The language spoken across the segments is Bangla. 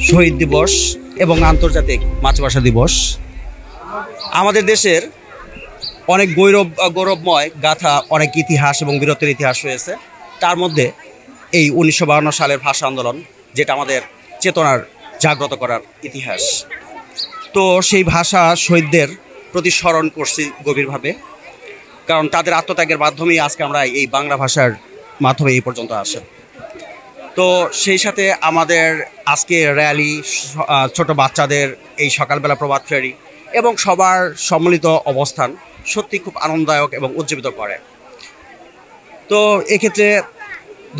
শহীদ দিবস এবং আন্তর্জাতিক মাতৃভাষা দিবস। আমাদের দেশের অনেক গৌরবময় গাথা, অনেক ইতিহাস এবং বীরত্বের ইতিহাস রয়েছে। তার মধ্যে এই 1952 সালের ভাষা আন্দোলন, যেটা আমাদের চেতনার জাগ্রত করার ইতিহাস। তো সেই ভাষা শহীদদের প্রতি স্মরণ করছি গভীরভাবে, কারণ তাদের আত্মত্যাগের মাধ্যমেই আজকে আমরা এই বাংলা ভাষার মাধ্যমে এই পর্যন্ত আসে। তো সেই সাথে আমাদের আজকে র্যালি, ছোট বাচ্চাদের এই সকালবেলা প্রভাত ফেরি এবং সবার সম্মিলিত অবস্থান সত্যি খুব আনন্দদায়ক এবং উজ্জীবিত করে। তো এক্ষেত্রে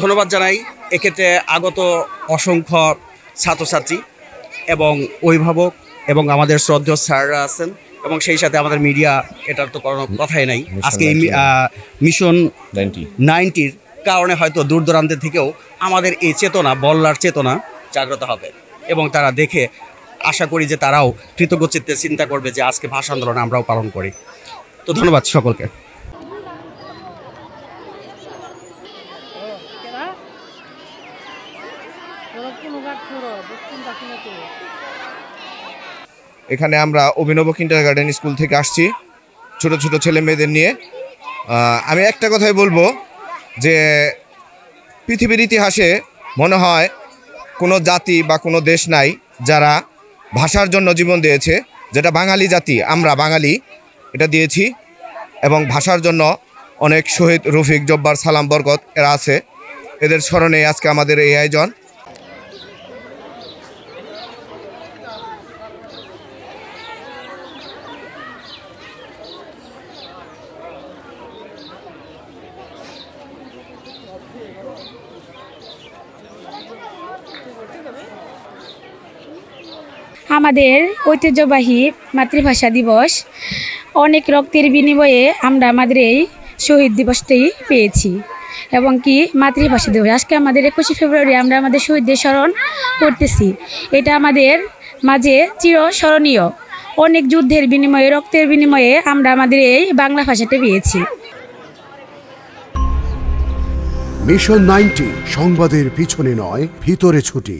ধন্যবাদ জানাই এক্ষেত্রে আগত অসংখ্য ছাত্রছাত্রী এবং অভিভাবক এবং আমাদের শ্রদ্ধেয় স্যাররা আছেন, এবং সেই সাথে আমাদের মিডিয়া, এটার তো কোনো কথাই নাই। আজকে এই মিশন 90-র কারণে হয়তো দূর দূরান্তের থেকেও আমাদের এই চেতনা, বল্লার চেতনা জাগ্রত হবে, এবং তারা দেখে আশা করি যে তারাও কৃতজ্ঞ চিত্তে চিন্তা করবে যে আজকে ভাষা আন্দোলন আমরাও পালন করি। তো ধন্যবাদ সকলকে। এখানে আমরা অভিনব কিন্ডারগার্টেন স্কুল থেকে আসছি ছোট ছোট ছেলে মেয়েদের নিয়ে। আমি একটা কথাই বলবো যে পৃথিবীর ইতিহাসে মনে হয় কোনো জাতি বা কোনো দেশ নাই যারা ভাষার জন্য জীবন দিয়েছে, যেটা বাঙালি জাতি, আমরা বাঙালি এটা দিয়েছি। এবং ভাষার জন্য অনেক শহীদ, রফিক, জব্বার, সালাম, বরকত এরা আছে, এদের স্মরণে আজকে আমাদের এই আয়োজন। আমাদের ঐতিহ্যবাহী মাতৃভাষা দিবস, অনেক রক্তের বিনিময়ে আমরা আমাদের এই শহীদ দিবসটাই পেয়েছি, এবং কি মাতৃভাষা দিবস আজকে আমাদের 21শে ফেব্রুয়ারি আমরা আমাদের শহীদদের স্মরণ করতেছি। এটা আমাদের মাঝে চিরস্মরণীয়। অনেক যুদ্ধের বিনিময়ে, রক্তের বিনিময়ে আমরা আমাদের এই বাংলা ভাষাটা পেয়েছি। মিশন 90 সংবাদের পিছনে নয়, ভিতরে ছুটি।